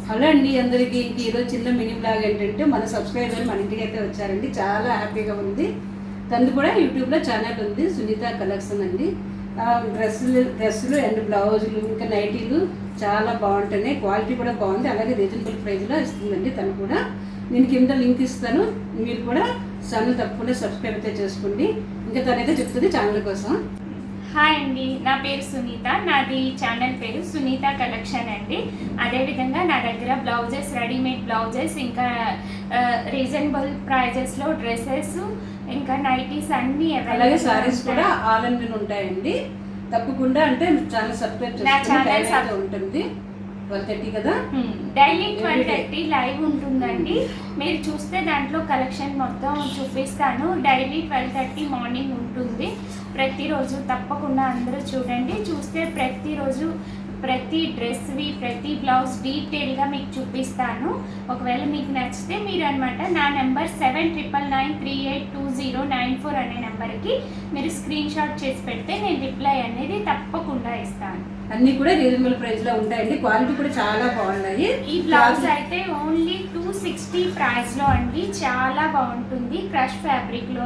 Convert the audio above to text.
Hello అండి అందరికీ. ఈరోజు చిన్న మినీ బ్లాగ్ ఏంటంటే మన సబ్స్క్రైబర్ మన ఇంటికి అయితే వచ్చారండి. చాలా హ్యాపీగా ఉంది. తను కూడా యూట్యూబ్లో ఛానల్ ఉంది, సునీత కలెక్షన్ అండి. డ్రెస్సులు అండ్ బ్లౌజులు ఇంకా నైటీలు చాలా బాగుంటున్నాయి. క్వాలిటీ కూడా బాగుంది, అలాగే రీజనబుల్ ప్రైస్లో ఇస్తుందండి. తను కూడా నేను కింద లింక్ ఇస్తాను, మీరు కూడా ఛానల్ తప్పకుండా సబ్స్క్రైబ్ అయితే చేసుకోండి. ఇంకా తనైతే చెప్తుంది ఛానల్ కోసం. హాయ్ అండి, నా పేరు సునీత. నాది ఛానల్ పేరు సునీత కలెక్షన్ అండి. అదేవిధంగా నా దగ్గర బ్లౌజెస్, రెడీమేడ్ బ్లౌజెస్, ఇంకా రీజనబుల్ ప్రైజెస్లో డ్రెస్సెస్, ఇంకా నైటీస్ అన్నీ అలాగే సారీస్ కూడా ఆల్ ఇన్ వన్ ఉంటాయండి. తప్పకుండా అంటే ఛానల్ సబ్స్క్రైబ్ చేసుకోండి. ఉంటుంది 12:30 కదా, డైలీ 12:30 లైవ్ ఉంటుందండి. మీరు చూస్తే దాంట్లో కలెక్షన్ మొత్తం చూపిస్తాను. డైలీ 12:30 మార్నింగ్ ఉంటుంది ప్రతిరోజు. తప్పకుండా అందరూ చూడండి. చూస్తే ప్రతిరోజు ప్రతి డ్రెస్వి, ప్రతి బ్లౌజ్ డీటెయిల్గా మీకు చూపిస్తాను. ఒకవేళ మీకు నచ్చితే మీరు అనమాట నా నెంబర్ 7999382094 అనే నెంబర్కి మీరు స్క్రీన్ షాట్ చేసి పెడితే నేను రిప్లై అనేది తప్పకుండా ఇస్తాను. అన్నీ కూడా రీజనబుల్ ప్రైస్లో ఉంటాయండి. క్వాలిటీ కూడా చాలా బాగున్నాయి. ఈ బ్లౌజ్ అయితే ఓన్లీ 260 ప్రైస్లో అండి. చాలా బాగుంటుంది. క్రష్ ఫ్యాబ్రిక్లో